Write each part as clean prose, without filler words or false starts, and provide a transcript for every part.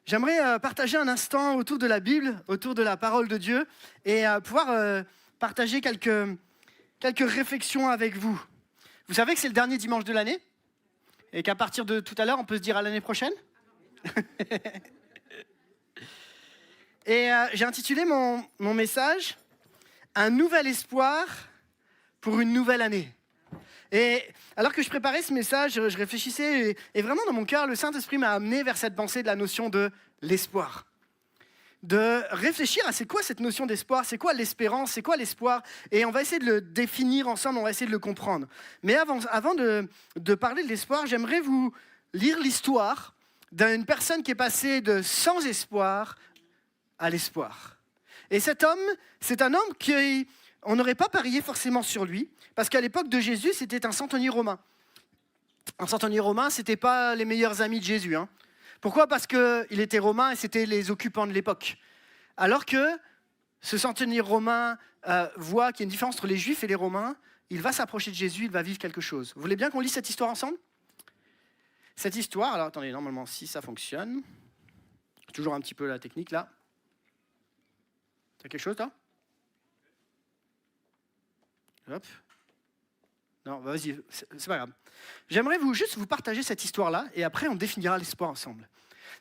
J'aimerais partager un instant autour de la Bible, autour de la parole de Dieu et pouvoir partager quelques réflexions avec vous. Vous savez que c'est le dernier dimanche de l'année et qu'à partir de tout à l'heure, on peut se dire à l'année prochaine. Et j'ai intitulé mon message « Un nouvel espoir pour une nouvelle année ». Et alors que je préparais ce message, je réfléchissais et vraiment dans mon cœur, le Saint-Esprit m'a amené vers cette pensée de la notion de l'espoir. De réfléchir à c'est quoi cette notion d'espoir, c'est quoi l'espérance, c'est quoi l'espoir. Et on va essayer de le définir ensemble, on va essayer de le comprendre. Mais avant de parler de l'espoir, j'aimerais vous lire l'histoire d'une personne qui est passée de sans espoir à l'espoir. Et cet homme, c'est un homme qui... On n'aurait pas parié forcément sur lui, parce qu'à l'époque de Jésus, c'était un centenier romain. Un centenier romain, ce n'était pas les meilleurs amis de Jésus. Pourquoi ? Parce qu'il était romain et c'était les occupants de l'époque. Alors que ce centenier romain voit qu'il y a une différence entre les Juifs et les Romains, il va s'approcher de Jésus, il va vivre quelque chose. Vous voulez bien qu'on lise cette histoire ensemble ? Cette histoire, alors attendez, normalement, si ça fonctionne, toujours un petit peu la technique là. T'as quelque chose là ? Hop. Non, vas-y, c'est pas grave. J'aimerais juste vous partager cette histoire-là, et après on définira l'espoir ensemble.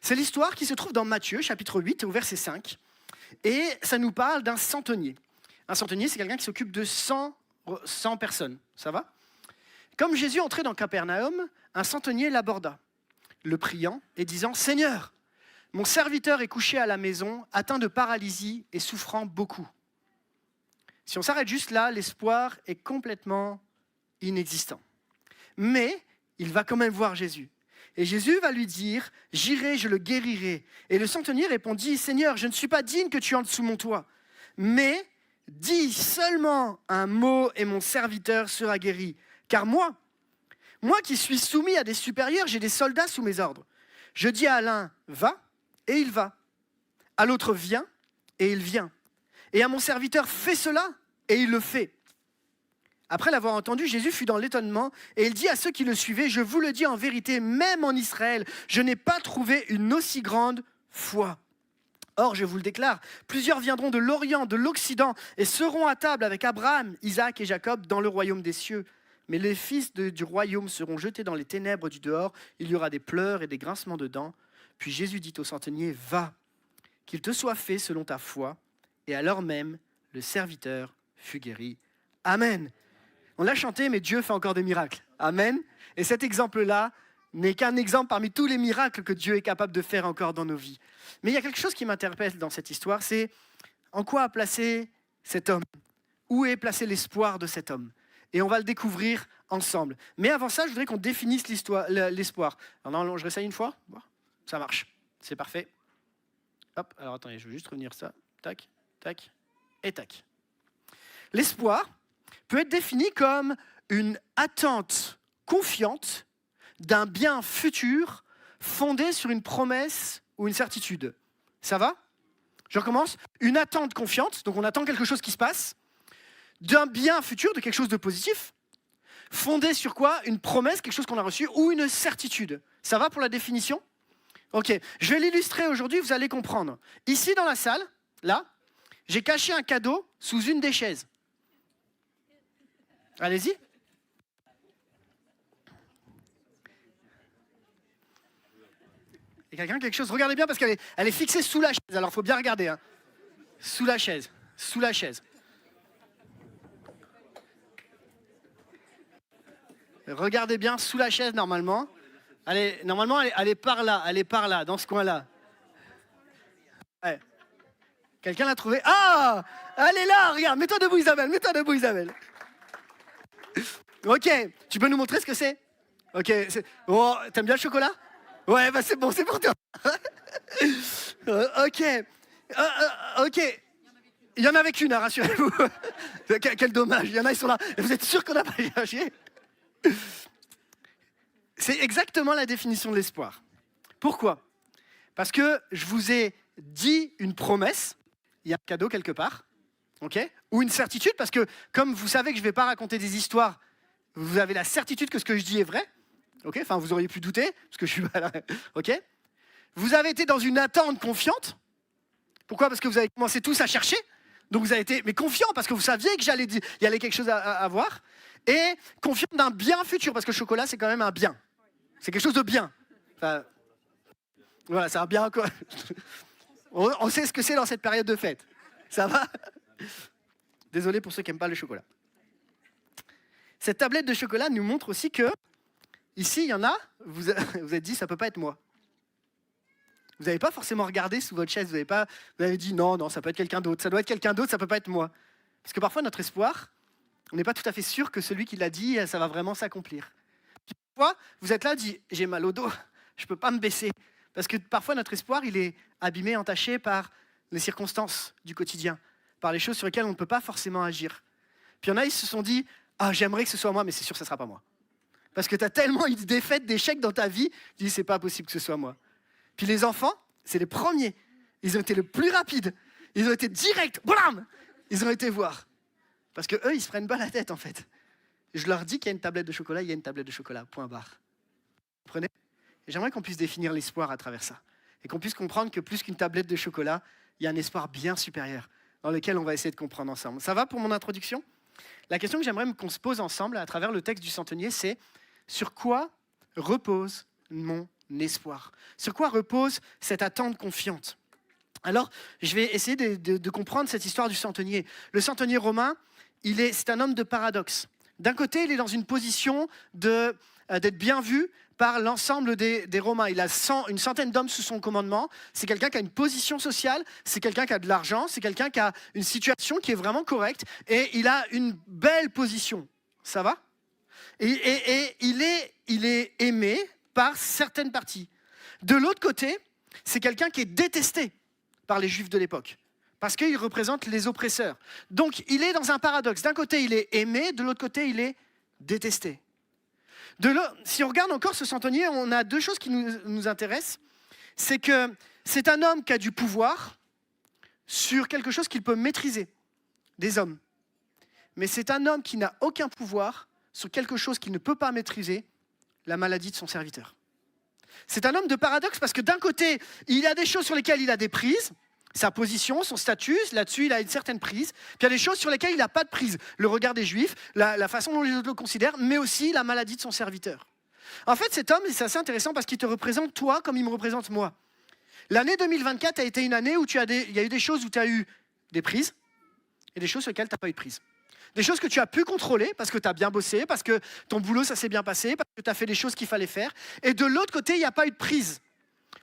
C'est l'histoire qui se trouve dans Matthieu, chapitre 8, au verset 5, et ça nous parle d'un centenier. Un centenier, c'est quelqu'un qui s'occupe de 100 personnes, ça va ? Comme Jésus entrait dans Capernaum, un centenier l'aborda, le priant et disant « Seigneur, mon serviteur est couché à la maison, atteint de paralysie et souffrant beaucoup. » Si on s'arrête juste là, l'espoir est complètement inexistant. Mais il va quand même voir Jésus. Et Jésus va lui dire « J'irai, je le guérirai. » Et le centenier répondit « Seigneur, je ne suis pas digne que tu entres sous mon toit. Mais dis seulement un mot et mon serviteur sera guéri. Car moi qui suis soumis à des supérieurs, j'ai des soldats sous mes ordres. Je dis à l'un « Va » et il va. À l'autre « Viens » et il vient. Et à mon serviteur, fais cela, et il le fait. Après l'avoir entendu, Jésus fut dans l'étonnement, et il dit à ceux qui le suivaient, je vous le dis en vérité, même en Israël, je n'ai pas trouvé une aussi grande foi. Or, je vous le déclare, plusieurs viendront de l'Orient, de l'Occident, et seront à table avec Abraham, Isaac et Jacob dans le royaume des cieux. Mais les fils du royaume seront jetés dans les ténèbres du dehors, il y aura des pleurs et des grincements de dents. Puis Jésus dit au centenier, va, qu'il te soit fait selon ta foi. Et alors même, le serviteur fut guéri. Amen. On l'a chanté, mais Dieu fait encore des miracles. Amen. Et cet exemple-là n'est qu'un exemple parmi tous les miracles que Dieu est capable de faire encore dans nos vies. Mais il y a quelque chose qui m'interpelle dans cette histoire, c'est en quoi a placé cet homme ? Où est placé l'espoir de cet homme ? Et on va le découvrir ensemble. Mais avant ça, je voudrais qu'on définisse l'espoir. Alors non, je réessaye une fois ? Bon, ça marche. C'est parfait. Hop, alors attendez, je veux juste revenir ça. Tac. Tac, et tac. L'espoir peut être défini comme une attente confiante d'un bien futur fondé sur une promesse ou une certitude. Ça va ? Je recommence. Une attente confiante, donc on attend quelque chose qui se passe, d'un bien futur, de quelque chose de positif, fondé sur quoi ? Une promesse, quelque chose qu'on a reçu, ou une certitude. Ça va pour la définition ? Ok, je vais l'illustrer aujourd'hui, vous allez comprendre. Ici dans la salle, là, j'ai caché un cadeau sous une des chaises. Allez-y. Il y a quelqu'un quelque chose ? Regardez bien parce qu'elle est fixée sous la chaise. Alors il faut bien regarder. Sous la chaise. Sous la chaise. Regardez bien sous la chaise normalement. Normalement, elle est par là. Elle est par là, dans ce coin-là. Ouais. Quelqu'un l'a trouvé ? Ah ! Elle est là, regarde, mets-toi debout Isabelle. Ok, tu peux nous montrer ce que c'est ? Ok, oh, t'aimes bien le chocolat ? Ouais, bah c'est bon, c'est pour toi. Ok, il y en avait qu'une, rassurez-vous. Quel dommage, il y en a, ils sont là. Vous êtes sûr qu'on n'a pas cherché ? C'est exactement la définition de l'espoir. Pourquoi ? Parce que je vous ai dit une promesse, il y a un cadeau quelque part, ok ? Ou une certitude, parce que comme vous savez que je ne vais pas raconter des histoires, vous avez la certitude que ce que je dis est vrai, ok ? Enfin, vous auriez pu douter, parce que je suis pas là, ok ? Vous avez été dans une attente confiante. Pourquoi? Parce que vous avez commencé tous à chercher. Donc vous avez été confiant parce que vous saviez que il y allait quelque chose à voir. Et confiant d'un bien futur, parce que le chocolat, c'est quand même un bien. C'est quelque chose de bien. Enfin, voilà, c'est un bien quoi. On sait ce que c'est dans cette période de fête. Ça va? Désolé pour ceux qui n'aiment pas le chocolat. Cette tablette de chocolat nous montre aussi que, ici, il y en a, vous êtes dit, ça ne peut pas être moi. Vous n'avez pas forcément regardé sous votre chaise, vous avez dit, non, ça peut être quelqu'un d'autre, ça doit être quelqu'un d'autre, ça ne peut pas être moi. Parce que parfois, notre espoir, on n'est pas tout à fait sûr que celui qui l'a dit, ça va vraiment s'accomplir. Parfois, vous êtes là, dit, j'ai mal au dos, je ne peux pas me baisser. Parce que parfois, notre espoir, il est abîmé, entaché par les circonstances du quotidien, par les choses sur lesquelles on ne peut pas forcément agir. Puis il y en a, ils se sont dit, j'aimerais que ce soit moi, mais c'est sûr que ce ne sera pas moi. Parce que tu as tellement eu de défaites, d'échecs dans ta vie, tu dis, c'est pas possible que ce soit moi. Puis les enfants, c'est les premiers. Ils ont été le plus rapides. Ils ont été directs, blam. Ils ont été voir. Parce qu'eux, ils se prennent pas la tête, en fait. Je leur dis qu'il y a une tablette de chocolat, il y a une tablette de chocolat, point barre. Vous comprenez? Et j'aimerais qu'on puisse définir l'espoir à travers ça. Et qu'on puisse comprendre que plus qu'une tablette de chocolat, il y a un espoir bien supérieur dans lequel on va essayer de comprendre ensemble. Ça va pour mon introduction? La question que j'aimerais qu'on se pose ensemble à travers le texte du centenier, c'est sur quoi repose mon espoir? Sur quoi repose cette attente confiante? Alors, je vais essayer de comprendre cette histoire du centenier. Le centenier romain, c'est un homme de paradoxe. D'un côté, il est dans une position d'être bien vu par l'ensemble des Romains. Il a une centaine d'hommes sous son commandement. C'est quelqu'un qui a une position sociale, c'est quelqu'un qui a de l'argent, c'est quelqu'un qui a une situation qui est vraiment correcte et il a une belle position. Ça va? Et il est aimé par certaines parties. De l'autre côté, c'est quelqu'un qui est détesté par les Juifs de l'époque, parce qu'il représente les oppresseurs. Donc, il est dans un paradoxe. D'un côté, il est aimé, de l'autre côté, il est détesté. Si on regarde encore ce centenier, on a deux choses qui nous intéressent. C'est que c'est un homme qui a du pouvoir sur quelque chose qu'il peut maîtriser, des hommes. Mais c'est un homme qui n'a aucun pouvoir sur quelque chose qu'il ne peut pas maîtriser, la maladie de son serviteur. C'est un homme de paradoxe parce que d'un côté, il a des choses sur lesquelles il a des prises, sa position, son statut, là-dessus, il a une certaine prise. Puis il y a des choses sur lesquelles il n'a pas de prise. Le regard des Juifs, la façon dont les autres le considèrent, mais aussi la maladie de son serviteur. En fait, cet homme, c'est assez intéressant parce qu'il te représente toi comme il me représente moi. L'année 2024 a été une année où il y a eu des choses où tu as eu des prises et des choses sur lesquelles tu n'as pas eu de prise. Des choses que tu as pu contrôler parce que tu as bien bossé, parce que ton boulot, ça s'est bien passé, parce que tu as fait les choses qu'il fallait faire. Et de l'autre côté, il n'y a pas eu de prise.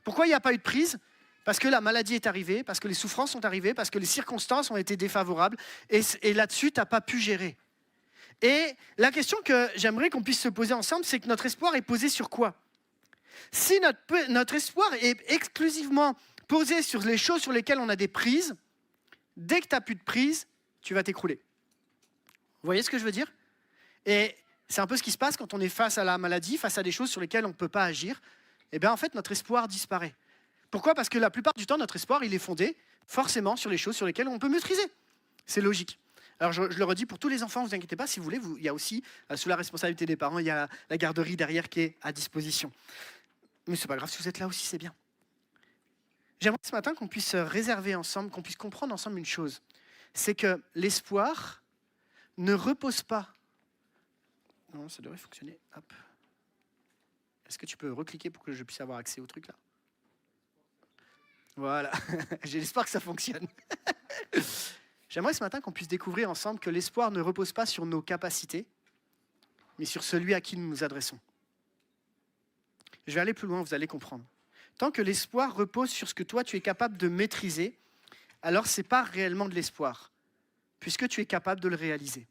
Pourquoi il n'y a pas eu de prise? Parce que la maladie est arrivée, parce que les souffrances sont arrivées, parce que les circonstances ont été défavorables. Et là-dessus, tu n'as pas pu gérer. Et la question que j'aimerais qu'on puisse se poser ensemble, c'est que notre espoir est posé sur quoi? Si notre espoir est exclusivement posé sur les choses sur lesquelles on a des prises, dès que tu n'as plus de prise, tu vas t'écrouler. Vous voyez ce que je veux dire? Et c'est un peu ce qui se passe quand on est face à la maladie, face à des choses sur lesquelles on ne peut pas agir. Eh bien, en fait, notre espoir disparaît. Pourquoi? Parce que la plupart du temps, notre espoir, il est fondé forcément sur les choses sur lesquelles on peut maîtriser. C'est logique. Alors, je le redis pour tous les enfants, ne vous inquiétez pas, si vous voulez, il y a aussi, sous la responsabilité des parents, il y a la garderie derrière qui est à disposition. Mais c'est pas grave, si vous êtes là aussi, c'est bien. J'aimerais ce matin qu'on puisse réserver ensemble, qu'on puisse comprendre ensemble une chose. C'est que l'espoir ne repose pas. Non, ça devrait fonctionner. Hop. Est-ce que tu peux recliquer pour que je puisse avoir accès au truc là? Voilà. J'ai l'espoir que ça fonctionne. J'aimerais ce matin qu'on puisse découvrir ensemble que l'espoir ne repose pas sur nos capacités, mais sur celui à qui nous nous adressons. Je vais aller plus loin, vous allez comprendre. Tant que l'espoir repose sur ce que toi tu es capable de maîtriser, alors ce n'est pas réellement de l'espoir, puisque tu es capable de le réaliser.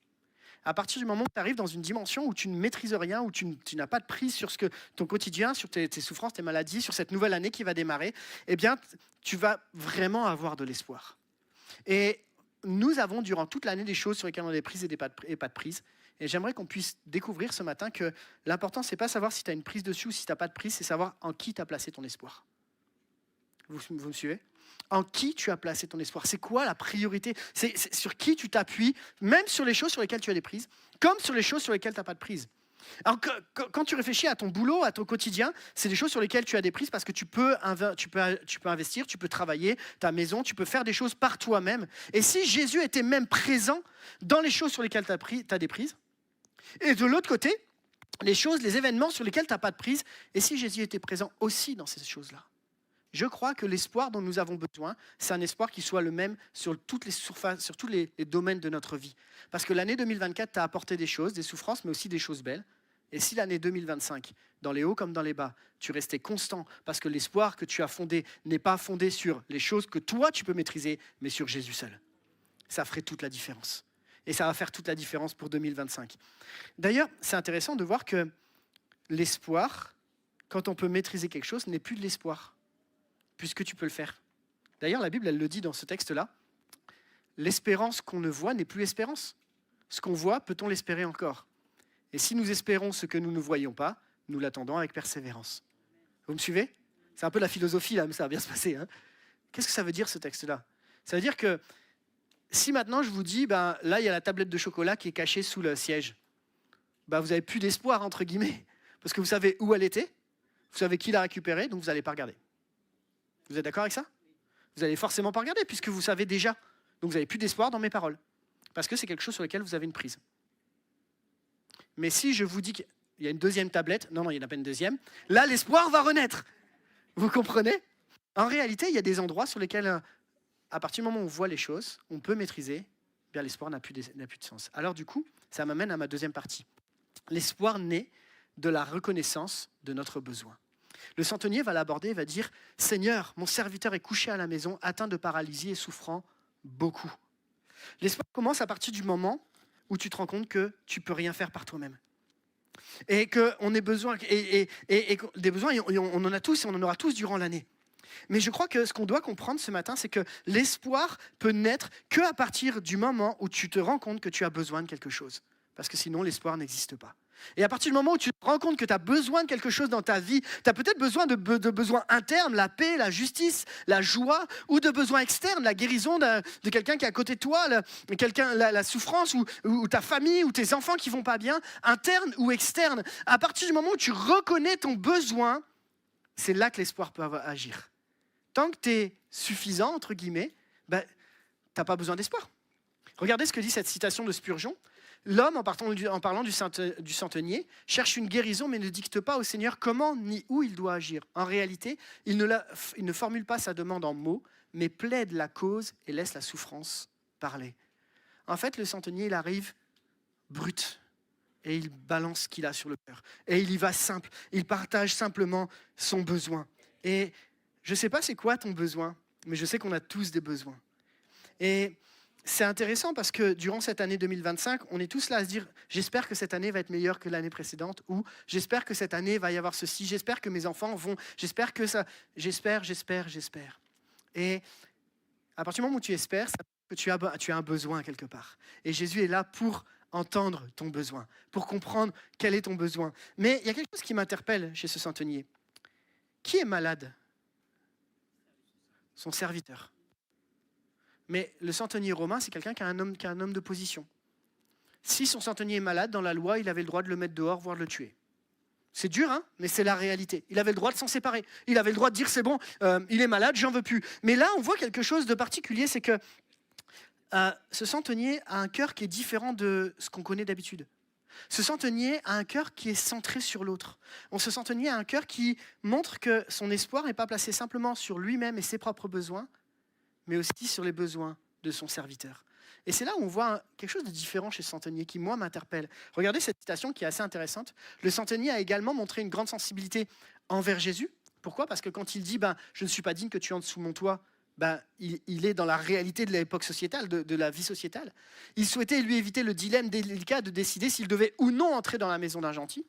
À partir du moment où tu arrives dans une dimension où tu ne maîtrises rien, où tu n'as pas de prise sur ton quotidien, sur tes souffrances, tes maladies, sur cette nouvelle année qui va démarrer, eh bien, tu vas vraiment avoir de l'espoir. Et nous avons durant toute l'année des choses sur lesquelles on a des prises et pas de prises. Et j'aimerais qu'on puisse découvrir ce matin que l'important, ce n'est pas savoir si tu as une prise dessus ou si tu n'as pas de prise, c'est savoir en qui tu as placé ton espoir. Vous me suivez? En qui tu as placé ton espoir? C'est quoi la priorité? C'est sur qui tu t'appuies, même sur les choses sur lesquelles tu as des prises, comme sur les choses sur lesquelles tu n'as pas de prise. Alors, quand tu réfléchis à ton boulot, à ton quotidien, c'est des choses sur lesquelles tu as des prises parce que tu peux investir, tu peux travailler, ta maison, tu peux faire des choses par toi-même. Et si Jésus était même présent dans les choses sur lesquelles tu as des prises, et de l'autre côté, les événements sur lesquels tu n'as pas de prise, et si Jésus était présent aussi dans ces choses-là? Je crois que l'espoir dont nous avons besoin, c'est un espoir qui soit le même sur toutes les surfaces, sur tous les domaines de notre vie. Parce que l'année 2024 t'a apporté des choses, des souffrances, mais aussi des choses belles. Et si l'année 2025, dans les hauts comme dans les bas, tu restais constant, parce que l'espoir que tu as fondé n'est pas fondé sur les choses que toi tu peux maîtriser, mais sur Jésus seul, ça ferait toute la différence. Et ça va faire toute la différence pour 2025. D'ailleurs, c'est intéressant de voir que l'espoir, quand on peut maîtriser quelque chose, n'est plus de l'espoir, puisque tu peux le faire. D'ailleurs, la Bible, elle le dit dans ce texte-là, l'espérance qu'on ne voit n'est plus espérance. Ce qu'on voit, peut-on l'espérer encore? Et si nous espérons ce que nous ne voyons pas, nous l'attendons avec persévérance. Vous me suivez? C'est un peu la philosophie, là, mais ça va bien se passer. Hein. Qu'est-ce que ça veut dire, ce texte-là? Ça veut dire que si maintenant je vous dis, là, il y a la tablette de chocolat qui est cachée sous le siège, vous n'avez plus d'espoir, entre guillemets, parce que vous savez où elle était, vous savez qui l'a récupérée, donc vous n'allez pas regarder. Vous êtes d'accord avec ça? Vous n'allez forcément pas regarder, puisque vous savez déjà. Donc vous n'avez plus d'espoir dans mes paroles, parce que c'est quelque chose sur lequel vous avez une prise. Mais si je vous dis qu'il y a une deuxième tablette, non, il y en a pas une deuxième, là, l'espoir va renaître. Vous comprenez? En réalité, il y a des endroits sur lesquels, à partir du moment où on voit les choses, on peut maîtriser, bien l'espoir n'a plus de sens. Alors du coup, ça m'amène à ma deuxième partie. L'espoir naît de la reconnaissance de notre besoin. Le centenier va l'aborder et va dire « Seigneur, mon serviteur est couché à la maison, atteint de paralysie et souffrant beaucoup. » L'espoir commence à partir du moment où tu te rends compte que tu ne peux rien faire par toi-même. Et qu'on ait besoin, et des besoins, on en a tous et on en aura tous durant l'année. Mais je crois que ce qu'on doit comprendre ce matin, c'est que l'espoir peut naître qu'à partir du moment où tu te rends compte que tu as besoin de quelque chose. Parce que sinon, l'espoir n'existe pas. Et à partir du moment où tu te rends compte que tu as besoin de quelque chose dans ta vie, tu as peut-être besoin de besoins internes, la paix, la justice, la joie, ou de besoins externes, la guérison de quelqu'un qui est à côté de toi, la souffrance, ou ta famille, ou tes enfants qui vont pas bien, interne ou externe. À partir du moment où tu reconnais ton besoin, c'est là que l'espoir peut agir. Tant que tu es suffisant, entre guillemets, tu n'as pas besoin d'espoir. Regardez ce que dit cette citation de Spurgeon. L'homme, en parlant du centenier, cherche une guérison, mais ne dicte pas au Seigneur comment ni où il doit agir. En réalité, il ne formule pas sa demande en mots, mais plaide la cause et laisse la souffrance parler. En fait, le centenier, il arrive brut, et il balance ce qu'il a sur le cœur. Et il y va simple, il partage simplement son besoin. Et je ne sais pas c'est quoi ton besoin, mais je sais qu'on a tous des besoins. Et c'est intéressant parce que durant cette année 2025, on est tous là à se dire « J'espère que cette année va être meilleure que l'année précédente » ou « J'espère que cette année va y avoir ceci, j'espère que mes enfants vont, j'espère que ça, j'espère. » Et à partir du moment où tu espères, ça veut dire que tu as un besoin quelque part. Et Jésus est là pour entendre ton besoin, pour comprendre quel est ton besoin. Mais il y a quelque chose qui m'interpelle chez ce centenier. Qui est malade? Son serviteur. Mais le centenier romain, c'est quelqu'un qui est un homme de position. Si son centenier est malade, dans la loi, il avait le droit de le mettre dehors, voire de le tuer. C'est dur, hein, mais c'est la réalité. Il avait le droit de s'en séparer. Il avait le droit de dire, c'est bon, il est malade, j'en veux plus. Mais là, on voit quelque chose de particulier, c'est que ce centenier a un cœur qui est différent de ce qu'on connaît d'habitude. Ce centenier a un cœur qui est centré sur l'autre. Ce centenier a un cœur qui montre que son espoir n'est pas placé simplement sur lui-même et ses propres besoins, mais aussi sur les besoins de son serviteur. Et c'est là où on voit quelque chose de différent chez ce centenier qui, moi, m'interpelle. Regardez cette citation qui est assez intéressante. Le centenier a également montré une grande sensibilité envers Jésus. Pourquoi? Parce que quand il dit « je ne suis pas digne que tu entres sous mon toit », il est dans la réalité de l'époque sociétale, de la vie sociétale. Il souhaitait lui éviter le dilemme délicat de décider s'il devait ou non entrer dans la maison d'un gentil,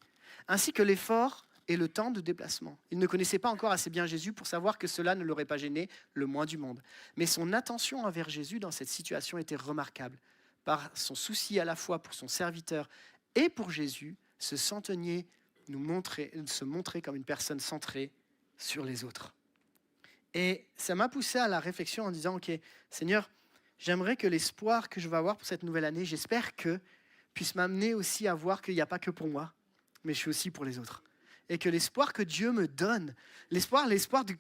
ainsi que l'effort et le temps de déplacement. Il ne connaissait pas encore assez bien Jésus pour savoir que cela ne l'aurait pas gêné le moins du monde. Mais son attention envers Jésus dans cette situation était remarquable. Par son souci à la fois pour son serviteur et pour Jésus, ce centenier se montrait comme une personne centrée sur les autres. Et ça m'a poussé à la réflexion en disant, ok, Seigneur, j'aimerais que l'espoir que je vais avoir pour cette nouvelle année, j'espère que puisse m'amener aussi à voir qu'il n'y a pas que pour moi, mais je suis aussi pour les autres. Et que l'espoir que Dieu me donne, l'espoir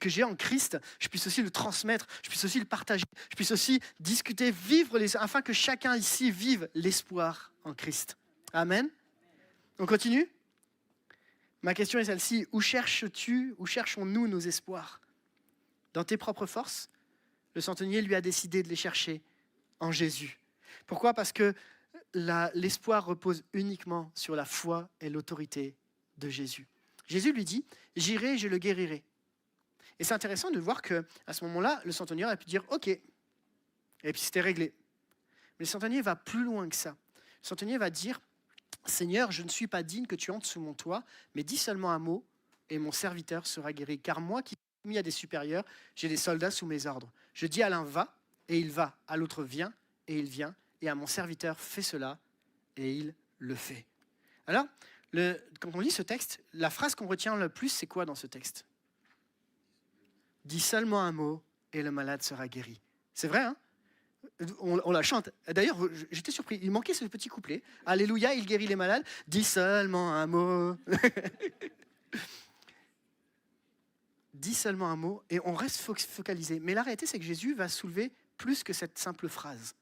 que j'ai en Christ, je puisse aussi le transmettre, je puisse aussi le partager, je puisse aussi discuter, vivre, afin que chacun ici vive l'espoir en Christ. Amen. On continue ? Ma question est celle-ci. Où cherches-tu, où cherchons-nous nos espoirs ? Dans tes propres forces ? Le centenier lui a décidé de les chercher en Jésus. Pourquoi ? Parce que l'espoir repose uniquement sur la foi et l'autorité de Jésus. Jésus lui dit, j'irai, je le guérirai. Et c'est intéressant de voir qu'à ce moment-là, le centenier a pu dire, ok, et puis c'était réglé. Mais le centenier va plus loin que ça. Le centenier va dire, Seigneur, je ne suis pas digne que tu entres sous mon toit, mais dis seulement un mot et mon serviteur sera guéri. Car moi qui suis soumis à des supérieurs, j'ai des soldats sous mes ordres. Je dis à l'un va et il va, à l'autre viens et il vient, et à mon serviteur fais cela et il le fait. Alors, quand on lit ce texte, la phrase qu'on retient le plus, c'est quoi dans ce texte ? Dis seulement un mot et le malade sera guéri. C'est vrai, hein ? On la chante. D'ailleurs, j'étais surpris. Il manquait ce petit couplet. Alléluia, il guérit les malades. Dis seulement un mot. Dis seulement un mot et on reste focalisé. Mais la réalité, c'est que Jésus va soulever plus que cette simple phrase.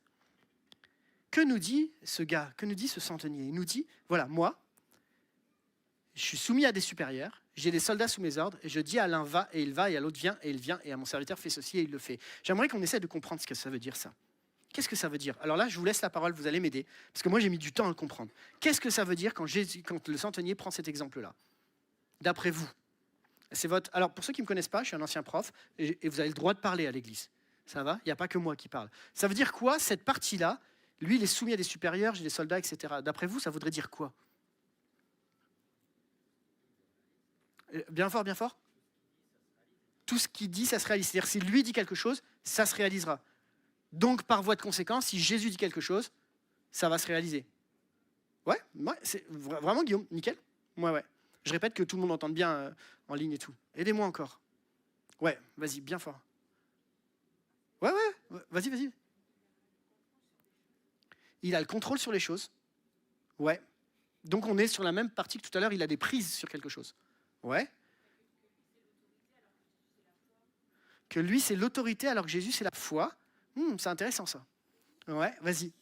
Que nous dit ce gars ? Que nous dit ce centenier ? Il nous dit, voilà, moi, je suis soumis à des supérieurs, j'ai des soldats sous mes ordres, et je dis à l'un va, et il va, et à l'autre vient, et il vient, et à mon serviteur fait ceci, et il le fait. J'aimerais qu'on essaie de comprendre ce que ça veut dire, ça. Qu'est-ce que ça veut dire ? Alors là, je vous laisse la parole, vous allez m'aider, parce que moi, j'ai mis du temps à le comprendre. Qu'est-ce que ça veut dire quand le centenier prend cet exemple-là ? D'après vous, c'est votre... Alors, pour ceux qui ne me connaissent pas, je suis un ancien prof, et vous avez le droit de parler à l'église. Ça va ? Il n'y a pas que moi qui parle. Ça veut dire quoi, cette partie-là ? Lui, il est soumis à des supérieurs, j'ai des soldats, etc. D'après vous, ça voudrait dire quoi ? Bien fort, bien fort. Tout ce qu'il dit, ça se réalise. C'est-à-dire, si lui dit quelque chose, ça se réalisera. Donc, par voie de conséquence, si Jésus dit quelque chose, ça va se réaliser. Ouais, c'est vraiment, Guillaume, nickel. Ouais. Je répète que tout le monde entende bien en ligne et tout. Aidez-moi encore. Ouais, vas-y, bien fort. Ouais, vas-y. Il a le contrôle sur les choses. Ouais. Donc, on est sur la même partie que tout à l'heure, il a des prises sur quelque chose. Ouais. Que lui, c'est l'autorité, alors que Jésus, c'est la foi. C'est intéressant, ça. Ouais, vas-y. Il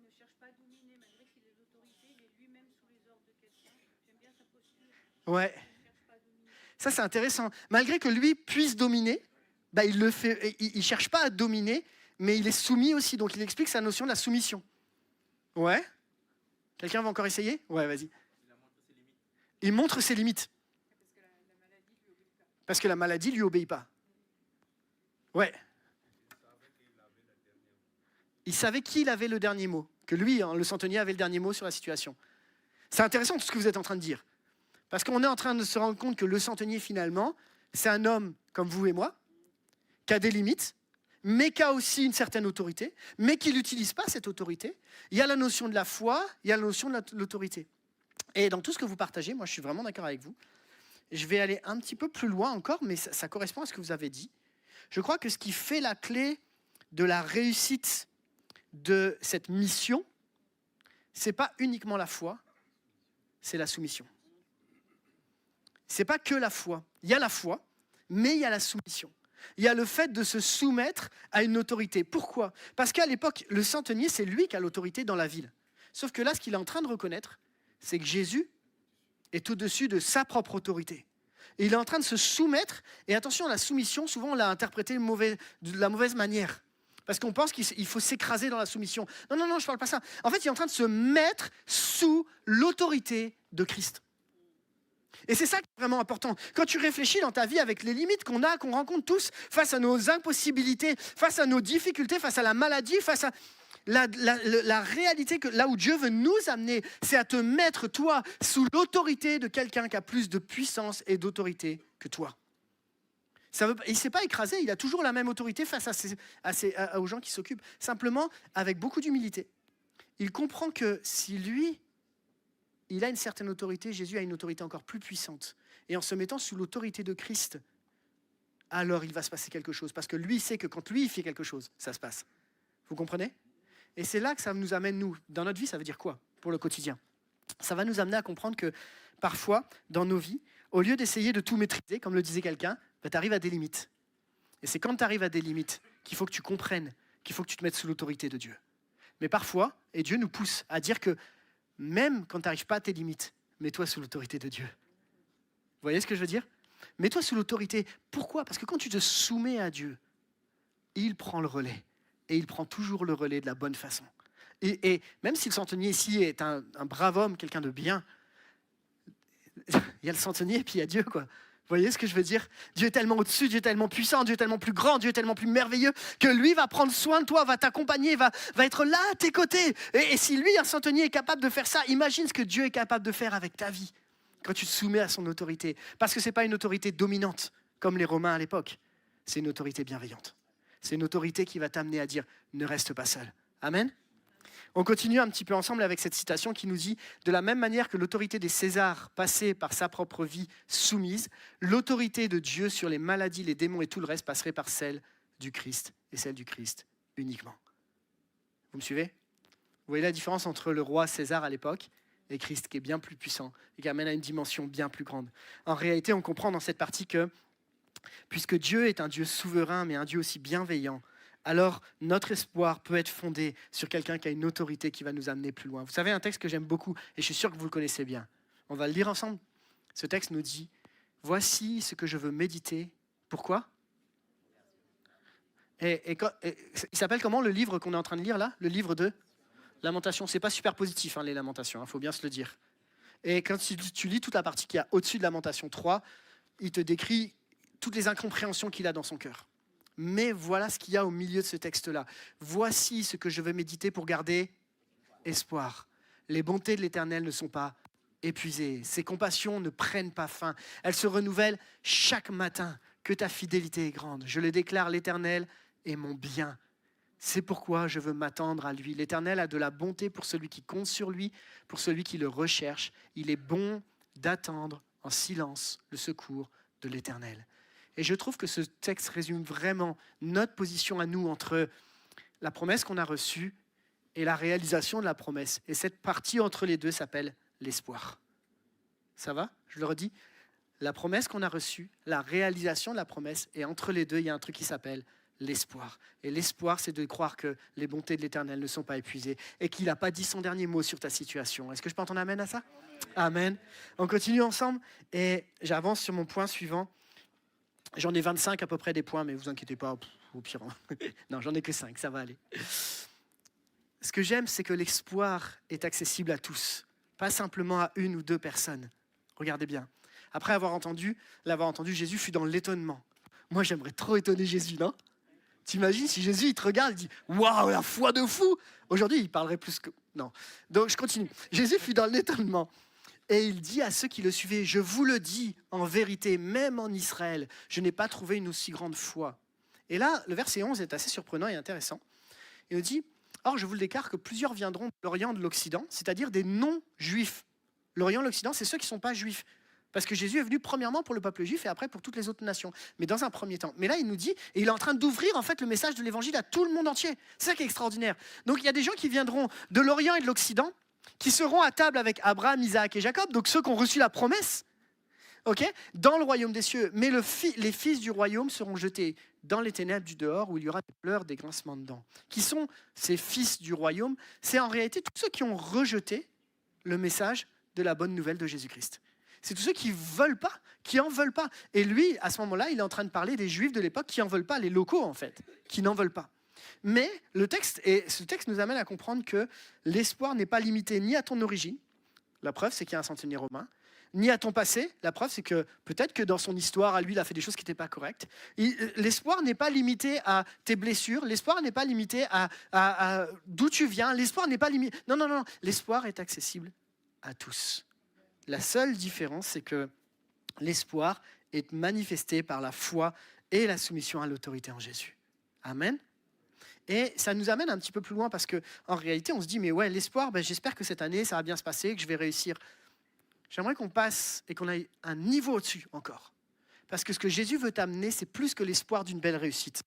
ne cherche pas à dominer, malgré qu'il ait l'autorité, il est lui-même sous les ordres de quelqu'un. J'aime bien sa posture. Ouais. Ça, c'est intéressant. Malgré que lui puisse dominer, il le fait. Il cherche pas à dominer, mais il est soumis aussi. Donc, il explique sa notion de la soumission. Ouais. Quelqu'un va encore essayer ? Ouais, vas-y. Il montre ses limites. Parce que la maladie lui obéit pas. Ouais. Il savait qu'il avait le dernier mot. Que lui, le centenier, avait le dernier mot sur la situation. C'est intéressant tout ce que vous êtes en train de dire. Parce qu'on est en train de se rendre compte que le centenier, finalement, c'est un homme comme vous et moi, qui a des limites, mais qui a aussi une certaine autorité, mais qui n'utilise pas cette autorité. Il y a la notion de la foi, il y a la notion de l'autorité. Et dans tout ce que vous partagez, moi je suis vraiment d'accord avec vous. Je vais aller un petit peu plus loin encore, mais ça correspond à ce que vous avez dit. Je crois que ce qui fait la clé de la réussite de cette mission, c'est pas uniquement la foi, c'est la soumission. C'est pas que la foi. Il y a la foi, mais il y a la soumission. Il y a le fait de se soumettre à une autorité. Pourquoi ? Parce qu'à l'époque, le centenier, c'est lui qui a l'autorité dans la ville. Sauf que là, ce qu'il est en train de reconnaître, c'est que Jésus est au-dessus de sa propre autorité. Et il est en train de se soumettre. Et attention, la soumission, souvent, on l'a interprétée de la mauvaise manière. Parce qu'on pense qu'il faut s'écraser dans la soumission. Non, je ne parle pas ça. En fait, il est en train de se mettre sous l'autorité de Christ. Et c'est ça qui est vraiment important. Quand tu réfléchis dans ta vie avec les limites qu'on rencontre tous, face à nos impossibilités, face à nos difficultés, face à la maladie, face à la réalité, que là où Dieu veut nous amener, c'est à te mettre, toi, sous l'autorité de quelqu'un qui a plus de puissance et d'autorité que toi. Il ne s'est pas écrasé, il a toujours la même autorité face aux gens qui s'occupent. Simplement, avec beaucoup d'humilité. Il comprend que si lui, il a une certaine autorité, Jésus a une autorité encore plus puissante. Et en se mettant sous l'autorité de Christ, alors il va se passer quelque chose. Parce que lui, il sait que quand lui, il fait quelque chose, ça se passe. Vous comprenez ? Et c'est là que ça nous amène, nous. Dans notre vie, ça veut dire quoi pour le quotidien ? ça va nous amener à comprendre que parfois, dans nos vies, au lieu d'essayer de tout maîtriser, comme le disait quelqu'un, tu arrives à des limites. Et c'est quand tu arrives à des limites qu'il faut que tu comprennes, qu'il faut que tu te mettes sous l'autorité de Dieu. Mais parfois, et Dieu nous pousse à dire que même quand tu n'arrives pas à tes limites, mets-toi sous l'autorité de Dieu. Vous voyez ce que je veux dire ? Mets-toi sous l'autorité. Pourquoi ? Parce que quand tu te soumets à Dieu, il prend le relais. Et il prend toujours le relais de la bonne façon. Et même si le centenier ici est un brave homme, quelqu'un de bien, il y a le centenier et puis il y a Dieu, quoi. Vous voyez ce que je veux dire ? Dieu est tellement au-dessus, Dieu est tellement puissant, Dieu est tellement plus grand, Dieu est tellement plus merveilleux que lui va prendre soin de toi, va t'accompagner, va être là à tes côtés. Et si lui, un centenier, est capable de faire ça, imagine ce que Dieu est capable de faire avec ta vie quand tu te soumets à son autorité. Parce que ce n'est pas une autorité dominante comme les Romains à l'époque. C'est une autorité bienveillante. C'est une autorité qui va t'amener à dire « ne reste pas seul ». Amen. On continue un petit peu ensemble avec cette citation qui nous dit « De la même manière que l'autorité des Césars passait par sa propre vie soumise, l'autorité de Dieu sur les maladies, les démons et tout le reste passerait par celle du Christ et celle du Christ uniquement. » Vous me suivez ? Vous voyez la différence entre le roi César à l'époque et Christ qui est bien plus puissant et qui amène à une dimension bien plus grande. En réalité, on comprend dans cette partie que puisque Dieu est un Dieu souverain mais un Dieu aussi bienveillant, alors notre espoir peut être fondé sur quelqu'un qui a une autorité qui va nous amener plus loin. Vous savez, un texte que j'aime beaucoup, et je suis sûr que vous le connaissez bien. On va le lire ensemble. Ce texte nous dit « Voici ce que je veux méditer. » Pourquoi ? Il s'appelle comment le livre qu'on est en train de lire là ? Le livre de Lamentations. C'est pas super positif, les Lamentations, faut bien se le dire. Et quand tu lis toute la partie qu'il y a au-dessus de Lamentation 3, il te décrit toutes les incompréhensions qu'il a dans son cœur. Mais voilà ce qu'il y a au milieu de ce texte-là. Voici ce que je veux méditer pour garder espoir. Les bontés de l'Éternel ne sont pas épuisées. Ses compassions ne prennent pas fin. Elles se renouvellent chaque matin. Que ta fidélité est grande. Je le déclare, l'Éternel est mon bien. C'est pourquoi je veux m'attendre à lui. L'Éternel a de la bonté pour celui qui compte sur lui, pour celui qui le recherche. Il est bon d'attendre en silence le secours de l'Éternel. Et je trouve que ce texte résume vraiment notre position à nous entre la promesse qu'on a reçue et la réalisation de la promesse. Et cette partie entre les deux s'appelle l'espoir. Ça va ? Je le redis. La promesse qu'on a reçue, la réalisation de la promesse, et entre les deux, il y a un truc qui s'appelle l'espoir. Et l'espoir, c'est de croire que les bontés de l'Éternel ne sont pas épuisées et qu'il n'a pas dit son dernier mot sur ta situation. Est-ce que je peux entendre amen à ça ? Amen. On continue ensemble et j'avance sur mon point suivant. J'en ai 25 à peu près des points, mais vous inquiétez pas, au pire. Non, j'en ai que 5, ça va aller. Ce que j'aime, c'est que l'espoir est accessible à tous, pas simplement à une ou deux personnes. Regardez bien. Après l'avoir entendu, Jésus fut dans l'étonnement. Moi, j'aimerais trop étonner Jésus, non ? T'imagines si Jésus, il te regarde, il dit « Waouh, la foi de fou !» Aujourd'hui, il parlerait plus que... Non. Donc, je continue. Jésus fut dans l'étonnement. Et il dit à ceux qui le suivaient, « Je vous le dis, en vérité, même en Israël, je n'ai pas trouvé une aussi grande foi. » Et là, le verset 11 est assez surprenant et intéressant. Il nous dit, « Or, je vous le déclare que plusieurs viendront de l'Orient de l'Occident, c'est-à-dire des non-juifs. » L'Orient de l'Occident, c'est ceux qui ne sont pas juifs. Parce que Jésus est venu premièrement pour le peuple juif et après pour toutes les autres nations. Mais dans un premier temps. Mais là, il nous dit, et il est en train d'ouvrir en fait le message de l'évangile à tout le monde entier. C'est ça qui est extraordinaire. Donc, il y a des gens qui viendront de l'Orient et de l'Occident, qui seront à table avec Abraham, Isaac et Jacob, donc ceux qui ont reçu la promesse, dans le royaume des cieux. Mais les fils du royaume seront jetés dans les ténèbres du dehors, où il y aura des pleurs, des grincements de dents. Qui sont ces fils du royaume ? C'est en réalité tous ceux qui ont rejeté le message de la bonne nouvelle de Jésus-Christ. C'est tous ceux qui veulent pas, qui en veulent pas. Et lui, à ce moment-là, il est en train de parler des Juifs de l'époque qui en veulent pas, les locaux en fait, qui n'en veulent pas. Mais ce texte nous amène à comprendre que l'espoir n'est pas limité ni à ton origine, la preuve c'est qu'il y a un centenier romain, ni à ton passé, la preuve c'est que peut-être que dans son histoire, à lui, il a fait des choses qui n'étaient pas correctes. L'espoir n'est pas limité à tes blessures, l'espoir n'est pas limité à d'où tu viens, l'espoir n'est pas limité... Non, l'espoir est accessible à tous. La seule différence, c'est que l'espoir est manifesté par la foi et la soumission à l'autorité en Jésus. Amen. Et ça nous amène un petit peu plus loin parce qu'en réalité, on se dit, mais ouais, l'espoir, j'espère que cette année, ça va bien se passer, que je vais réussir. J'aimerais qu'on passe et qu'on aille un niveau au-dessus encore. Parce que ce que Jésus veut t'amener, c'est plus que l'espoir d'une belle réussite.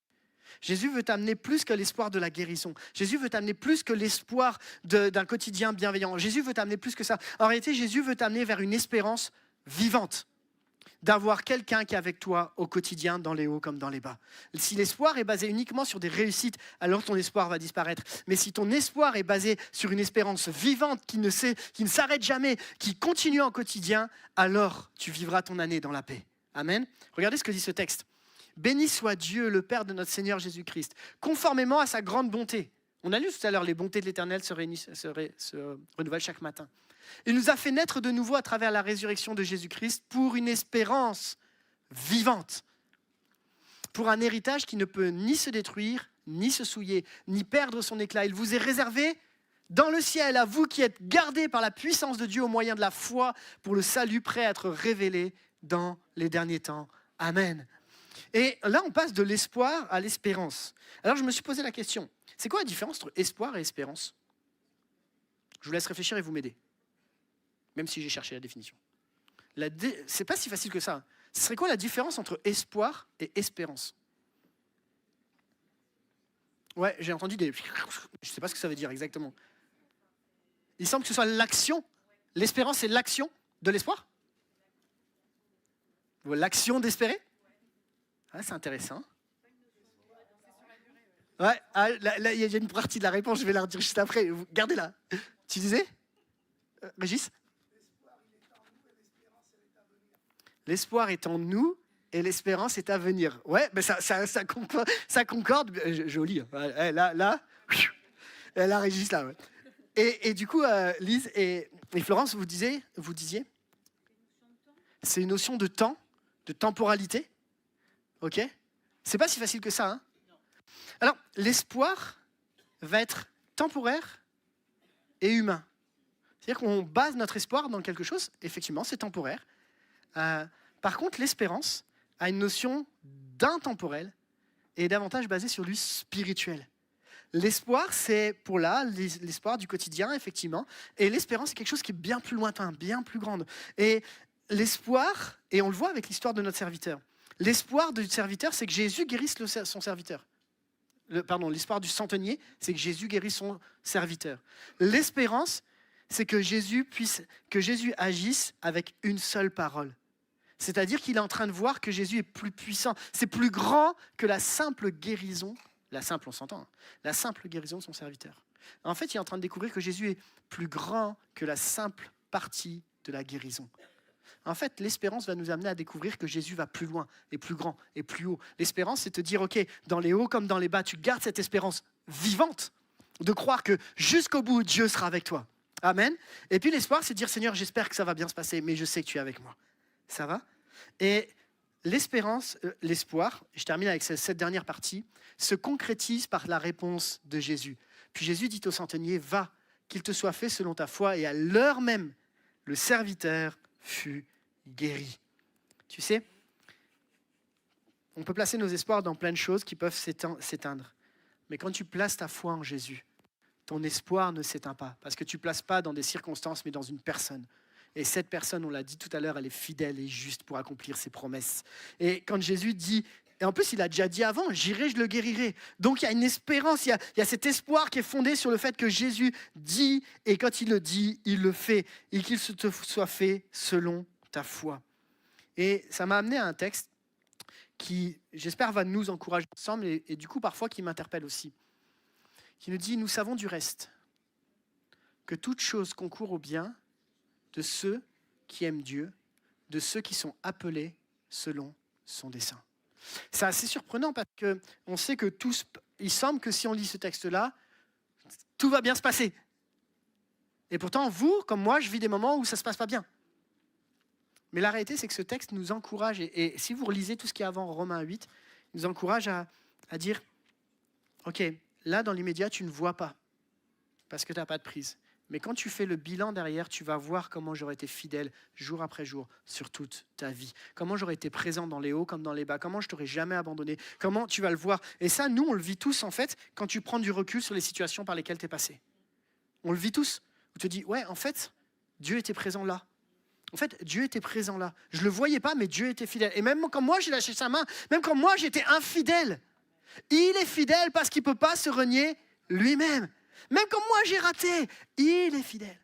Jésus veut t'amener plus que l'espoir de la guérison. Jésus veut t'amener plus que l'espoir d'un quotidien bienveillant. Jésus veut t'amener plus que ça. En réalité, Jésus veut t'amener vers une espérance vivante, d'avoir quelqu'un qui est avec toi au quotidien, dans les hauts comme dans les bas. Si l'espoir est basé uniquement sur des réussites, alors ton espoir va disparaître. Mais si ton espoir est basé sur une espérance vivante qui ne s'arrête jamais, qui continue en quotidien, alors tu vivras ton année dans la paix. Amen. Regardez ce que dit ce texte. Béni soit Dieu, le Père de notre Seigneur Jésus-Christ, conformément à sa grande bonté. On a lu tout à l'heure, les bontés de l'Éternel se renouvellent chaque matin. Il nous a fait naître de nouveau à travers la résurrection de Jésus-Christ pour une espérance vivante, pour un héritage qui ne peut ni se détruire, ni se souiller, ni perdre son éclat. Il vous est réservé dans le ciel, à vous qui êtes gardés par la puissance de Dieu au moyen de la foi pour le salut prêt à être révélé dans les derniers temps. Amen. Et là, on passe de l'espoir à l'espérance. Alors, je me suis posé la question, c'est quoi la différence entre espoir et espérance ? Je vous laisse réfléchir et vous m'aider, même si j'ai cherché la définition. C'est pas si facile que ça. Ce serait quoi la différence entre espoir et espérance ? Ouais, j'ai entendu des... Je ne sais pas ce que ça veut dire exactement. Il semble que ce soit l'action. L'espérance, c'est l'action de l'espoir ? L'action d'espérer ? Ah, c'est intéressant. Ouais, là, il y a une partie de la réponse, je vais la redire juste après. Gardez-la. Tu disais, Régis ? L'espoir est en nous et l'espérance est à venir. Ouais, mais ça concorde. Joli. Là, Régis, là. Ouais. Et du coup, Lise et Florence, vous disiez, c'est une notion de temps, de temporalité. Ok ? C'est pas si facile que ça. Hein ? Alors, l'espoir va être temporaire et humain. C'est-à-dire qu'on base notre espoir dans quelque chose, effectivement, c'est temporaire. Par contre, l'espérance a une notion d'intemporel et est davantage basée sur du spirituel. L'espoir, c'est pour là, l'espoir du quotidien, effectivement. Et l'espérance, c'est quelque chose qui est bien plus lointain, bien plus grande. Et l'espoir, et on le voit avec l'histoire de notre serviteur, l'espoir du serviteur, c'est que Jésus guérisse son serviteur. L'espoir du centenier, c'est que Jésus guérisse son serviteur. L'espérance, c'est que Jésus agisse avec une seule parole. C'est-à-dire qu'il est en train de voir que Jésus est plus puissant. C'est plus grand que la simple guérison, la simple, on s'entend, hein, la simple guérison de son serviteur. En fait, il est en train de découvrir que Jésus est plus grand que la simple partie de la guérison. En fait, l'espérance va nous amener à découvrir que Jésus va plus loin, et plus grand, et plus haut. L'espérance, c'est te dire, ok, dans les hauts comme dans les bas, tu gardes cette espérance vivante, de croire que jusqu'au bout, Dieu sera avec toi. Amen. Et puis l'espoir, c'est de dire, Seigneur, j'espère que ça va bien se passer, mais je sais que tu es avec moi. Ça va ? Et l'espoir, je termine avec cette dernière partie, se concrétise par la réponse de Jésus. Puis Jésus dit au centenier, va, qu'il te soit fait selon ta foi, et à l'heure même, le serviteur fut guéri. Tu sais, on peut placer nos espoirs dans plein de choses qui peuvent s'éteindre. Mais quand tu places ta foi en Jésus, ton espoir ne s'éteint pas. Parce que tu ne places pas dans des circonstances, mais dans une personne. Et cette personne, on l'a dit tout à l'heure, elle est fidèle et juste pour accomplir ses promesses. Et quand Jésus dit, et en plus il a déjà dit avant, j'irai, je le guérirai. Donc il y a une espérance, il y a cet espoir qui est fondé sur le fait que Jésus dit, et quand il le dit, il le fait. Et qu'il se te soit fait selon ta foi. Et ça m'a amené à un texte qui, j'espère, va nous encourager ensemble et du coup parfois qui m'interpelle aussi. Qui nous dit, nous savons du reste que toute chose concourt au bien de ceux qui aiment Dieu, de ceux qui sont appelés selon son dessein. C'est assez surprenant parce qu'on sait que il semble que si on lit ce texte-là, tout va bien se passer. Et pourtant, vous, comme moi, je vis des moments où ça ne se passe pas bien. Mais la réalité, c'est que ce texte nous encourage, et si vous relisez tout ce qui est avant Romains 8, il nous encourage à dire, ok, là, dans l'immédiat, tu ne vois pas, parce que tu n'as pas de prise. Mais quand tu fais le bilan derrière, tu vas voir comment j'aurais été fidèle jour après jour sur toute ta vie. Comment j'aurais été présent dans les hauts comme dans les bas. Comment je t'aurais jamais abandonné. Comment tu vas le voir. Et ça, nous, on le vit tous en fait quand tu prends du recul sur les situations par lesquelles tu es passé. On le vit tous. On te dit, ouais, en fait, Dieu était présent là. En fait, Dieu était présent là. Je ne le voyais pas, mais Dieu était fidèle. Et même quand moi, j'ai lâché sa main, même quand moi, j'étais infidèle, Il est fidèle parce qu'il ne peut pas se renier lui-même. Même quand moi j'ai raté, il est fidèle.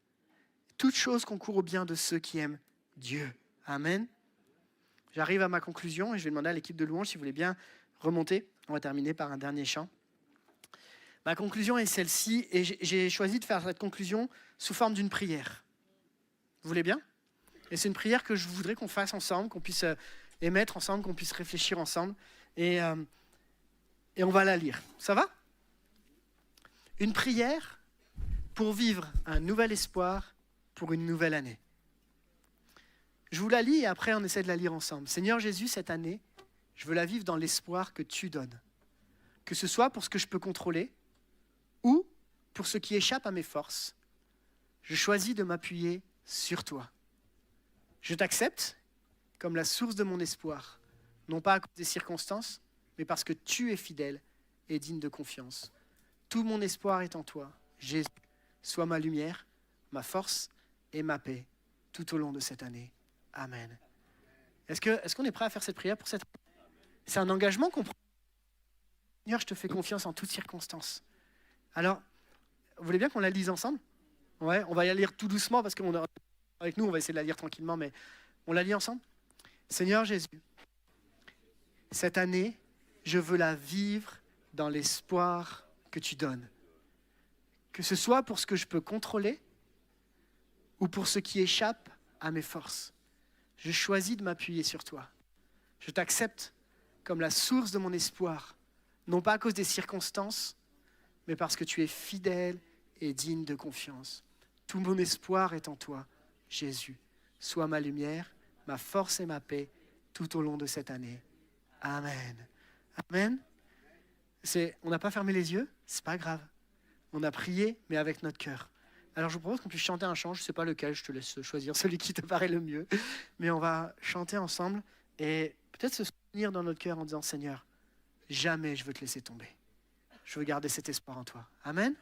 Toute chose concourt au bien de ceux qui aiment Dieu. Amen. J'arrive à ma conclusion et je vais demander à l'équipe de louange si vous voulez bien remonter. On va terminer par un dernier chant. Ma conclusion est celle-ci et j'ai choisi de faire cette conclusion sous forme d'une prière. Vous voulez bien ? Et c'est une prière que je voudrais qu'on fasse ensemble, qu'on puisse émettre ensemble, qu'on puisse réfléchir ensemble. Et on va la lire. Ça va ? Une prière pour vivre un nouvel espoir pour une nouvelle année. Je vous la lis et après on essaie de la lire ensemble. Seigneur Jésus, cette année, je veux la vivre dans l'espoir que tu donnes. Que ce soit pour ce que je peux contrôler ou pour ce qui échappe à mes forces. Je choisis de m'appuyer sur toi. Je t'accepte comme la source de mon espoir, non pas à cause des circonstances, mais parce que tu es fidèle et digne de confiance. Tout mon espoir est en toi, Jésus. Sois ma lumière, ma force et ma paix tout au long de cette année. Amen. Est-ce qu'on est prêt à faire cette prière pour cette année ? C'est un engagement qu'on prend. Seigneur, je te fais confiance en toutes circonstances. Alors, vous voulez bien qu'on la lise ensemble ? Ouais, on va la lire tout doucement parce qu'avec nous, on va essayer de la lire tranquillement, mais on la lit ensemble ? Seigneur Jésus, cette année, je veux la vivre dans l'espoir que tu donnes. Que ce soit pour ce que je peux contrôler ou pour ce qui échappe à mes forces. Je choisis de m'appuyer sur toi. Je t'accepte comme la source de mon espoir, non pas à cause des circonstances, mais parce que tu es fidèle et digne de confiance. Tout mon espoir est en toi, Jésus. Sois ma lumière, ma force et ma paix tout au long de cette année. Amen. Amen. On n'a pas fermé les yeux, c'est pas grave. On a prié, mais avec notre cœur. Alors je vous propose qu'on puisse chanter un chant, je ne sais pas lequel, je te laisse choisir celui qui te paraît le mieux. Mais on va chanter ensemble et peut-être se souvenir dans notre cœur en disant « Seigneur, jamais je veux te laisser tomber. Je veux garder cet espoir en toi. » Amen.